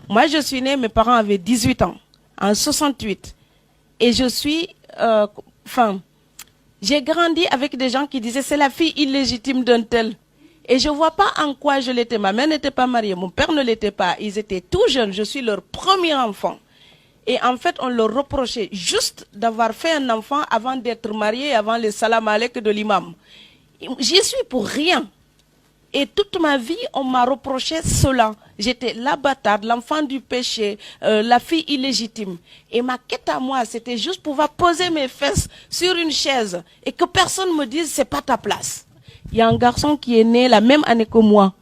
Moi, je suis née, mes parents avaient 18 ans, en 68. Et je suis, j'ai grandi avec des gens qui disaient, c'est la fille illégitime d'un tel. Et je ne vois pas en quoi je l'étais. Ma mère n'était pas mariée, mon père ne l'était pas. Ils étaient tout jeunes, je suis leur premier enfant. Et en fait, on leur reprochait juste d'avoir fait un enfant avant d'être marié, avant les salam alek de l'imam. J'y suis pour rien. Et toute ma vie, on m'a reproché cela. J'étais la bâtarde, l'enfant du péché, la fille illégitime. Et ma quête à moi, c'était juste pouvoir poser mes fesses sur une chaise et que personne me dise, c'est pas ta place. Il y a un garçon qui est né la même année que moi,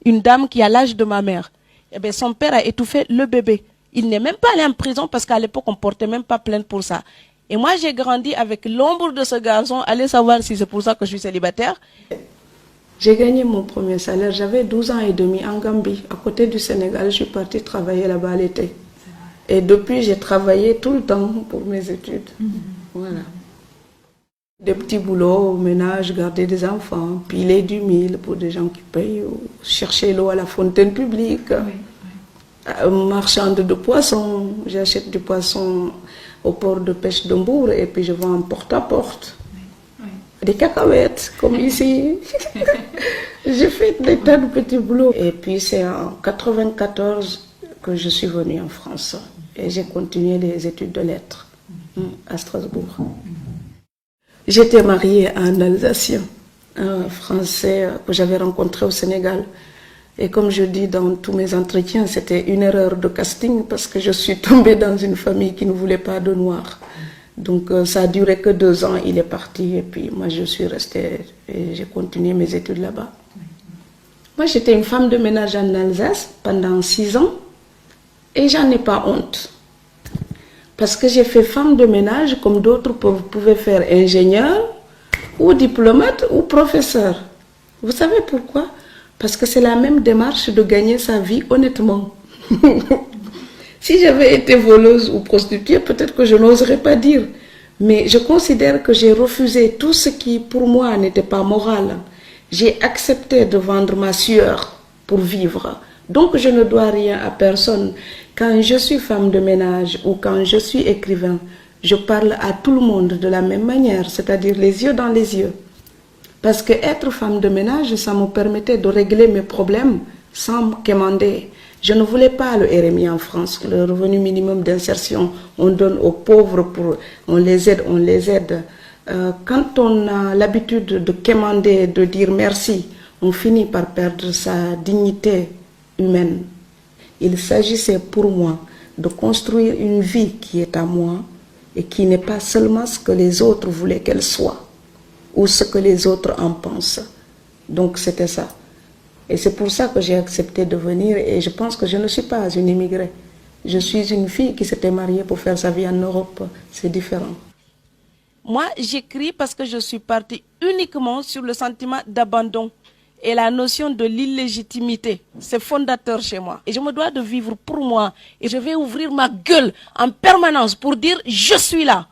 une dame qui a l'âge de ma mère. Eh bien, son père a étouffé le bébé. Il n'est même pas allé en prison parce qu'à l'époque, on ne portait même pas plainte pour ça. Et moi, j'ai grandi avec l'ombre de ce garçon. Allez savoir si c'est pour ça que je suis célibataire. J'ai gagné mon premier salaire. J'avais 12 ans et demi en Gambie, à côté du Sénégal. Je suis partie travailler là-bas à l'été. Et depuis, j'ai travaillé tout le temps pour mes études. Voilà. Des petits boulots au ménage, garder des enfants, piler du mil pour des gens qui payent, ou chercher l'eau à la fontaine publique. Marchande de poissons, j'achète du poisson au port de pêche de Mbour et puis je vends en porte-à-porte. Des cacahuètes, comme ici. J'ai fait des tas de petits boulots. Et puis c'est en 1994 que je suis venue en France et j'ai continué les études de lettres à Strasbourg. J'étais mariée à un Alsacien, un Français que j'avais rencontré au Sénégal. Et comme je dis dans tous mes entretiens, c'était une erreur de casting parce que je suis tombée dans une famille qui ne voulait pas de noirs. Donc ça a duré que 2 ans, il est parti et puis moi je suis restée et j'ai continué mes études là-bas. Moi j'étais une femme de ménage en Alsace pendant 6 ans et j'en ai pas honte. Parce que j'ai fait femme de ménage comme d'autres pouvaient faire ingénieur ou diplomate ou professeur. Vous savez pourquoi? Parce que c'est la même démarche de gagner sa vie honnêtement. Si j'avais été voleuse ou prostituée, peut-être que je n'oserais pas dire. Mais je considère que j'ai refusé tout ce qui, pour moi, n'était pas moral. J'ai accepté de vendre ma sueur pour vivre. Donc, je ne dois rien à personne. Quand je suis femme de ménage ou quand je suis écrivain, je parle à tout le monde de la même manière, c'est-à-dire les yeux dans les yeux. Parce que être femme de ménage, ça me permettait de régler mes problèmes sans me quémander. Je ne voulais pas le RMI en France, le revenu minimum d'insertion. On donne aux pauvres, on les aide. Quand on a l'habitude de quémander, de dire merci, on finit par perdre sa dignité humaine. Il s'agissait pour moi de construire une vie qui est à moi et qui n'est pas seulement ce que les autres voulaient qu'elle soit ou ce que les autres en pensent. Donc c'était ça. Et c'est pour ça que j'ai accepté de venir et je pense que je ne suis pas une immigrée. Je suis une fille qui s'était mariée pour faire sa vie en Europe. C'est différent. Moi, j'écris parce que je suis partie uniquement sur le sentiment d'abandon et la notion de l'illégitimité. C'est fondateur chez moi. Et je me dois de vivre pour moi. Et je vais ouvrir ma gueule en permanence pour dire « je suis là ».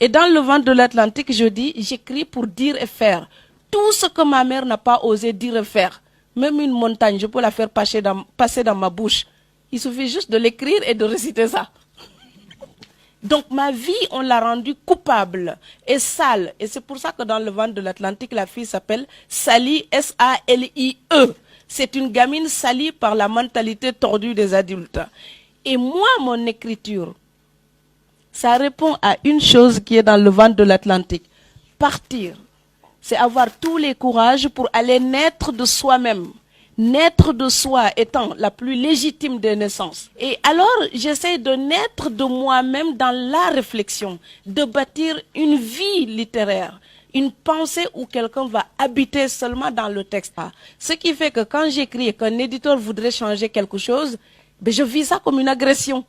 Et dans le vent de l'Atlantique, je dis « j'écris pour dire et faire ». Tout ce que ma mère n'a pas osé dire et faire. Même une montagne, je peux la faire passer dans ma bouche. Il suffit juste de l'écrire et de réciter ça. Donc ma vie, on l'a rendue coupable et sale. Et c'est pour ça que dans le vent de l'Atlantique, la fille s'appelle Sally, S-A-L-I-E. C'est une gamine salie par la mentalité tordue des adultes. Et moi, mon écriture, ça répond à une chose qui est dans le vent de l'Atlantique. Partir. C'est avoir tous les courages pour aller naître de soi-même. Naître de soi étant la plus légitime des naissances. Et alors, j'essaie de naître de moi-même dans la réflexion, de bâtir une vie littéraire, une pensée où quelqu'un va habiter seulement dans le texte. Ce qui fait que quand j'écris et qu'un éditeur voudrait changer quelque chose, ben je vis ça comme une agression.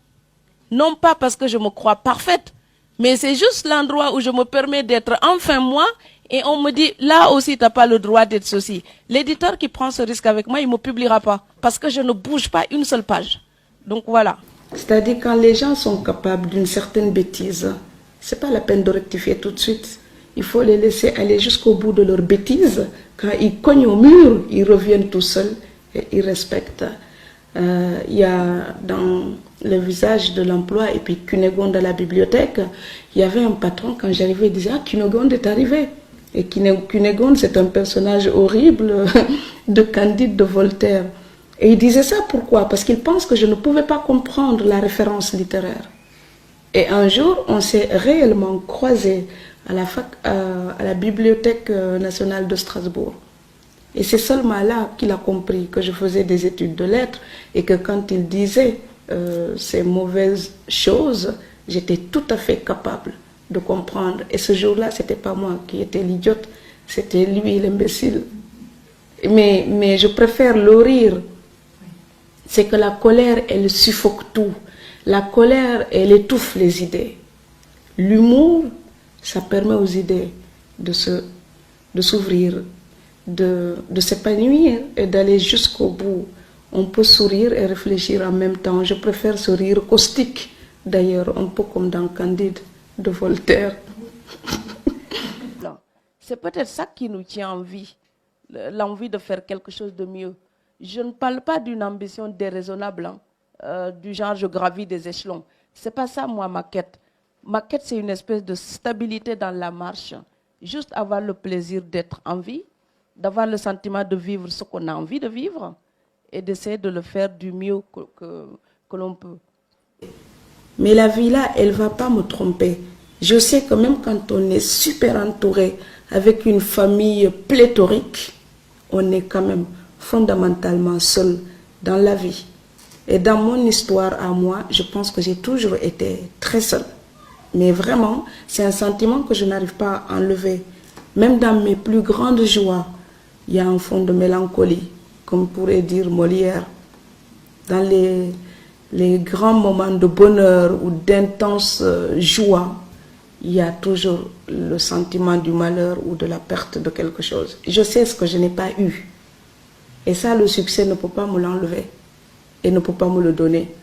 Non pas parce que je me crois parfaite, mais c'est juste l'endroit où je me permets d'être enfin moi. Et on me dit, là aussi, tu n'as pas le droit d'être ceci. L'éditeur qui prend ce risque avec moi, il ne me publiera pas. Parce que je ne bouge pas une seule page. Donc voilà. C'est-à-dire quand les gens sont capables d'une certaine bêtise, ce n'est pas la peine de rectifier tout de suite. Il faut les laisser aller jusqu'au bout de leur bêtise. Quand ils cognent au mur, ils reviennent tout seuls et ils respectent Il y a dans le visage de l'emploi et puis Cunégonde à la bibliothèque, il y avait un patron, quand j'arrivais, il disait « Ah, Cunégonde est arrivé !» Et Cunégonde, c'est un personnage horrible de Candide de Voltaire. Et il disait ça pourquoi? Parce qu'il pense que je ne pouvais pas comprendre la référence littéraire. Et un jour, on s'est réellement croisés à la Bibliothèque nationale de Strasbourg. Et c'est seulement là qu'il a compris que je faisais des études de lettres et que quand il disait ces mauvaises choses, j'étais tout à fait capable de comprendre. Et ce jour-là, ce n'était pas moi qui étais l'idiote, c'était lui l'imbécile. Mais je préfère le rire. C'est que la colère, elle suffoque tout. La colère, elle étouffe les idées. L'humour, ça permet aux idées de s'ouvrir, de s'épanouir et d'aller jusqu'au bout. On peut sourire et réfléchir en même temps. Je préfère ce rire caustique, d'ailleurs, un peu comme dans Candide de Voltaire. C'est peut-être ça qui nous tient en vie, l'envie de faire quelque chose de mieux. Je ne parle pas d'une ambition déraisonnable, du genre je gravis des échelons. C'est pas ça, moi, ma quête. Ma quête, c'est une espèce de stabilité dans la marche. Juste avoir le plaisir d'être en vie, d'avoir le sentiment de vivre ce qu'on a envie de vivre et d'essayer de le faire du mieux que l'on peut. Mais la vie là, elle ne va pas me tromper. Je sais que même quand on est super entouré, avec une famille pléthorique, on est quand même fondamentalement seul dans la vie. Et dans mon histoire à moi, je pense que j'ai toujours été très seule. Mais vraiment, c'est un sentiment que je n'arrive pas à enlever. Même dans mes plus grandes joies, il y a un fond de mélancolie, comme pourrait dire Molière. Dans les grands moments de bonheur ou d'intense joie, il y a toujours le sentiment du malheur ou de la perte de quelque chose. Je sais ce que je n'ai pas eu. Et ça, le succès ne peut pas me l'enlever et ne peut pas me le donner.